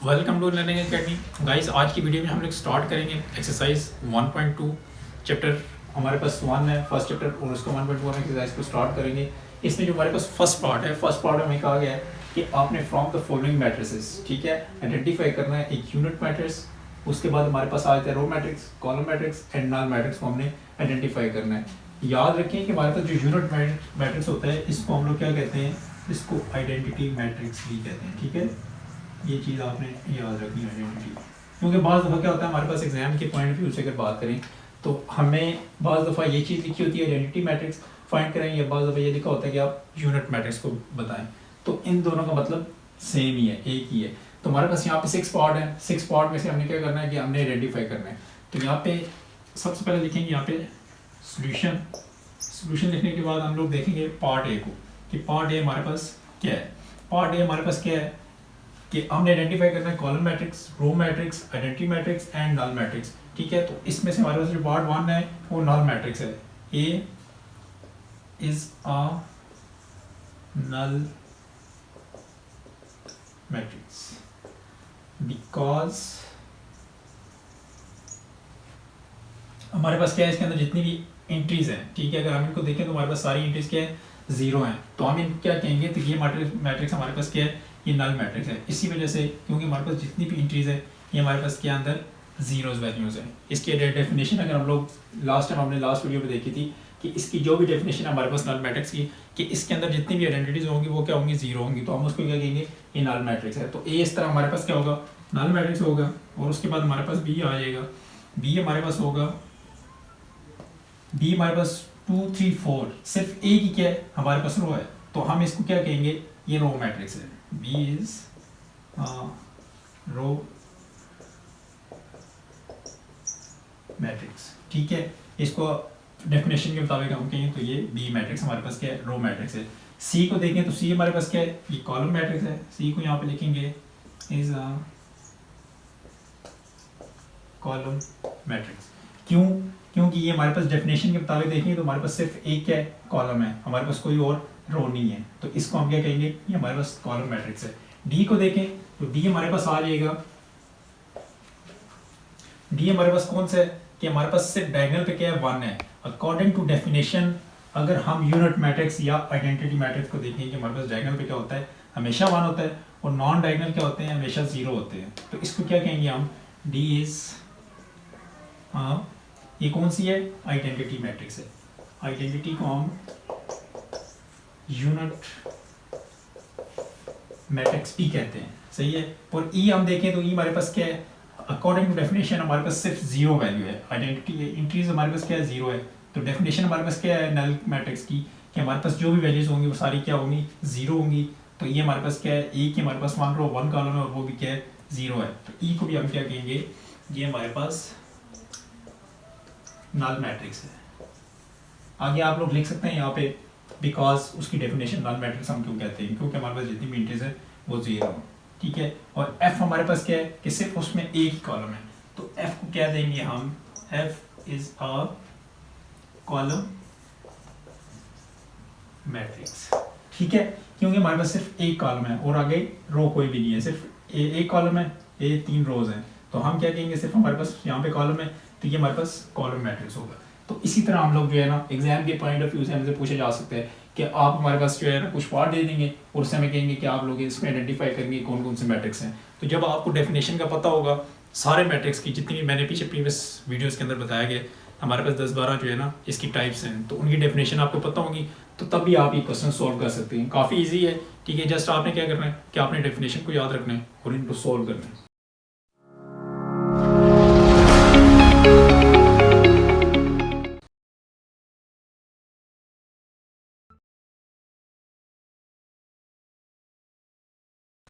Welcome to learning academy. Guys, आज की video में हम लोग स्टार्ट करेंगे एक्सरसाइज 1.2 चैप्टर। हमारे पास 1 है फर्स्ट चैप्टर और उसको 1.1 एक्सरसाइज को स्टार्ट करेंगे। इसमें जो हमारे पास फर्स्ट पार्ट है, फर्स्ट पार्ट में कहा गया है कि आपने फ्रॉम द फॉलोइंग मैट्रिसेस, ठीक है, आइडेंटिफाई करना है एक यूनिट मैट्रिक्स। उसके बाद हमारे पास आ जाता है row matrix, column matrix and null matrix को हमने आइडेंटिफाई करना है। याद रखें कि हमारे पास जो यूनिट मैट्रिक्स होता है इसको हम लोग क्या कहते हैं, इसको आइडेंटिटी मैट्रिक्स भी कहते हैं। ठीक है, ये चीज़ आपने याद रखनी है आइडेंटिटी, क्योंकि बाज़ दफ़ा क्या होता है हमारे पास एग्जाम के पॉइंट ऑफ व्यू से अगर बात करें तो हमें बाज़ दफ़ा ये चीज़ लिखी होती है आइडेंटिटी मैट्रिक्स फाइंड करें, या बाज़ दफ़ा ये लिखा होता है कि आप यूनिट मैट्रिक्स को बताएं। तो इन दोनों का मतलब सेम ही है, एक ही है। तो हमारे पास यहाँ पे 6 पार्ट है, 6 पार्ट में से हमने क्या करना है कि हमने आइडेंटिफाई करना है। तो यहाँ पे सबसे पहले लिखेंगे यहाँ पे सोल्यूशन लिखने के बाद हम लोग देखेंगे पार्ट ए को कि पार्ट ए हमारे पास क्या है। पार्ट ए हमारे पास क्या है कि हमने आइडेंटिफाई करना है column matrix, row matrix, identity matrix and null matrix. ठीक है, तो इसमें से हमारे पास जो पार्ट 1 है वो नल मैट्रिक्स है। A is a null matrix because हमारे पास क्या है, इसके अंदर जितनी भी एंट्रीज हैं, ठीक है, अगर हम इनको देखें तो हमारे पास सारी एंट्रीज क्या है, 0 हैं। तो हम इन क्या कहेंगे, तो ये मैट्रिक्स हमारे पास क्या है, ये नल मैट्रिक्स है। इसी वजह से क्योंकि हमारे पास जितनी भी एंट्रीज है ये हमारे पास क्या अंदर जीरोज वैल्यूज हैं। इसकी डेफिनेशन अगर हम लोग लास्ट टाइम हमने लास्ट वीडियो में देखी थी कि इसकी जो भी डेफिनेशन है हमारे पास नल मैट्रिक्स की, कि इसके अंदर जितनी भी आइडेंटिटीज होंगी वो क्या होंगी, 0 होंगी। तो हम उसको क्या कहेंगे, ये नल मैट्रिक्स है। तो ए इस तरह हमारे पास क्या होगा, नल मैट्रिक्स होगा। और उसके बाद हमारे पास बी आ जाएगा, बी हमारे पास होगा, बी हमारे पास 2 3 4 सिर्फ ए की क्या है हमारे पास रो है, तो हम इसको क्या कहेंगे, ये रो मैट्रिक्स है। B is row matrix. ठीक है, इसको डेफिनेशन के मुताबिक हम कहें तो ये बी मैट्रिक्स हमारे पास क्या है, रो मैट्रिक्स है। सी को देखें तो सी हमारे पास क्या है, ये कॉलम मैट्रिक्स है। सी को यहाँ पे लिखेंगे इज अ कॉलम मैट्रिक्स। क्यों, क्योंकि ये हमारे पास डेफिनेशन के मुताबिक देखेंगे तो हमारे पास सिर्फ एक क्या है, कॉलम है, हमारे पास कोई और रो नहीं है। तो इसको हम क्या कहेंगे, ये हमारे पास कॉलम मैट्रिक्स है। डी को देखें तो डी हमारे पास आ जाएगा, डी हमारे पास कौन सा है कि हमारे पास सिर्फ डायगोनल पे क्या है, 1 है। अकॉर्डिंग टू डेफिनेशन अगर हम यूनिट मैट्रिक्स या आइडेंटिटी मैट्रिक्स को देखें कि हमारे पास डायगोनल पे क्या होता है, हमेशा 1 होता है, और नॉन डायगोनल क्या होते हैं, हमेशा 0 होते हैं। तो इसको क्या कहेंगे हम, डी इज ये कौन सी है, आइडेंटिटी मैट्रिक्स है। आइडेंटिटी को हम यूनिट मैट्रिक्स भी कहते हैं, सही है। और ई हम देखें तो ई हमारे पास क्या है, अकॉर्डिंग टू डेफिनेशन हमारे पास सिर्फ 0 वैल्यू है। आइडेंटिटी इंट्रीज हमारे पास क्या है, 0 है। तो डेफिनेशन हमारे पास क्या है नल मैट्रिक्स की, कि हमारे पास जो भी वैल्यूज होंगी वो सारी क्या होंगी, 0 होंगी। तो ये हमारे पास क्या है, ए की हमारे पास 1 रो 1 कॉलम है और वो भी क्या है, 0 है। तो ई को भी हम क्या कहेंगे, ये हमारे पास नल मैट्रिक्स है। आगे आप लोग लिख सकते हैं यहाँ पे बिकॉज उसकी डेफिनेशन नल मैट्रिक्स हम क्यों कहते हैं, क्योंकि हमारे पास जितनी भी एंट्रीज है वो 0 है। ठीक है, और एफ हमारे पास क्या है कि सिर्फ उसमें एक ही कॉलम है। तो एफ को क्या देंगे हम, F is a column matrix. ठीक है, क्योंकि हमारे पास सिर्फ एक कॉलम है और आगे रो कोई भी नहीं है, सिर्फ एक कॉलम है, ए 3 रोज हैं। तो हम क्या कहेंगे, सिर्फ हमारे पास यहाँ पे कॉलम है, तो ये हमारे पास कॉलम मैट्रिक्स होगा। तो इसी तरह हम लोग जो है ना एग्जाम के पॉइंट ऑफ व्यू से हमसे पूछे जा सकते हैं कि आप हमारे पास जो है ना कुछ पार्ट दे देंगे और उससे हमें कहेंगे कि आप लोग इसमें आइडेंटिफाई करेंगे कौन कौन से मैट्रिक्स हैं। तो जब आपको डेफिनेशन का पता होगा सारे मैट्रिक्स की, जितनी भी मैंने पीछे प्रीवियस वीडियोस के अंदर बताया गया, हमारे पास 10-12 जो है ना इसकी टाइप्स हैं, तो उनकी डेफिनेशन आपको पता होगी, तो तब भी आप ये क्वेश्चन सॉल्व कर सकते हैं। काफ़ी ईजी है। ठीक है, जस्ट आपने क्या करना है कि आपने डेफिनेशन को याद रखना है और इनको सॉल्व करना है।